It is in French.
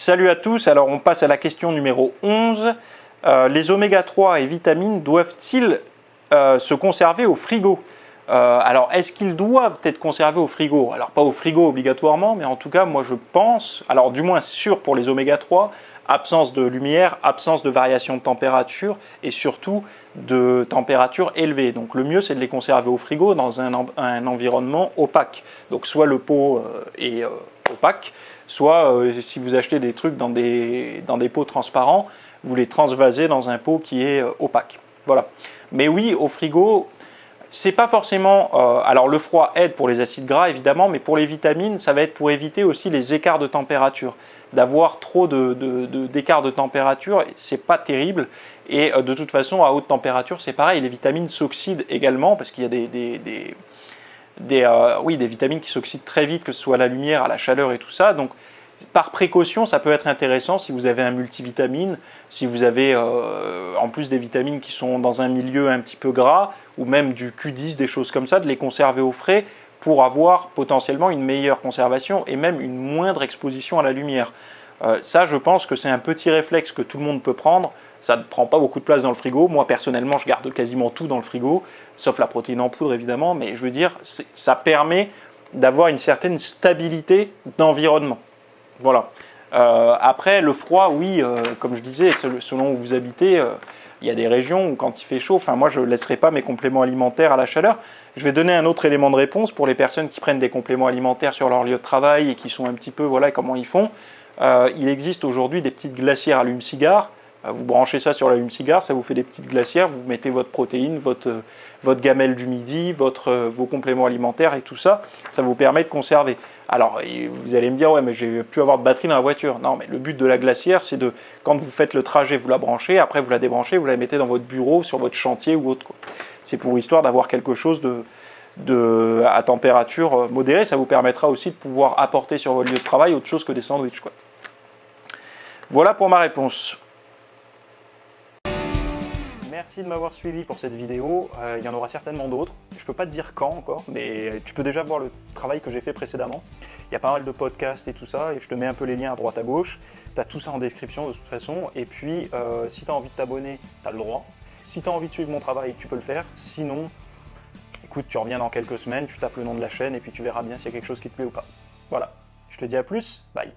Salut à tous, alors on passe à la question numéro 11. Les oméga 3 et vitamines doivent-ils se conserver au frigo? Alors est-ce qu'ils doivent être conservés au frigo? Alors pas au frigo obligatoirement, mais en tout cas moi je pense, alors du moins sûr pour les oméga 3, absence de lumière, absence de variation de température et surtout de température élevée. Donc le mieux c'est de les conserver au frigo dans un environnement opaque. Donc soit le pot est opaque, soit si vous achetez des trucs dans des pots transparents, vous les transvasez dans un pot qui est opaque. Voilà. Mais oui, au frigo, c'est pas forcément... alors le froid aide pour les acides gras évidemment, mais pour les vitamines, ça va être pour éviter aussi les écarts de température. D'avoir trop d'écarts de température, c'est pas terrible. Et de toute façon, à haute température, c'est pareil, les vitamines s'oxydent également, parce qu'il y a des vitamines qui s'oxydent très vite, que ce soit à la lumière, à la chaleur et tout ça. Donc, par précaution, ça peut être intéressant si vous avez un multivitamine, si vous avez en plus des vitamines qui sont dans un milieu un petit peu gras, ou même du Q10, des choses comme ça, de les conserver au frais pour avoir potentiellement une meilleure conservation et même une moindre exposition à la lumière. Ça, je pense que c'est un petit réflexe que tout le monde peut prendre. Ça ne prend pas beaucoup de place dans le frigo. Moi, personnellement, je garde quasiment tout dans le frigo, sauf la protéine en poudre, évidemment. Mais je veux dire, ça permet d'avoir une certaine stabilité d'environnement. Voilà. Après, le froid, oui, comme je disais, selon où vous habitez, il y a des régions où quand il fait chaud, moi je ne laisserai pas mes compléments alimentaires à la chaleur. Je vais donner un autre élément de réponse pour les personnes qui prennent des compléments alimentaires sur leur lieu de travail et qui sont un petit peu, voilà comment ils font. Il existe aujourd'hui des petites glacières allume-cigare. Vous branchez ça sur l'allume-cigare, ça vous fait des petites glacières, vous mettez votre protéine, votre gamelle du midi, vos compléments alimentaires et tout ça, ça vous permet de conserver. Alors, vous allez me dire, ouais, mais j'ai pu avoir de batterie dans la voiture. Non, mais le but de la glacière, c'est de, quand vous faites le trajet, vous la branchez, après vous la débranchez, vous la mettez dans votre bureau, sur votre chantier ou autre. C'est pour histoire d'avoir quelque chose à température modérée. Ça vous permettra aussi de pouvoir apporter sur votre lieu de travail autre chose que des sandwichs, quoi. Voilà pour ma réponse. Merci de m'avoir suivi pour cette vidéo, il y en aura certainement d'autres, je ne peux pas te dire quand encore, mais tu peux déjà voir le travail que j'ai fait précédemment. Il y a pas mal de podcasts et tout ça, et je te mets un peu les liens à droite à gauche, tu as tout ça en description de toute façon, et puis si tu as envie de t'abonner, tu as le droit. Si tu as envie de suivre mon travail, tu peux le faire, sinon, écoute, tu reviens dans quelques semaines, tu tapes le nom de la chaîne, et puis tu verras bien s'il y a quelque chose qui te plaît ou pas. Voilà, je te dis à plus, bye.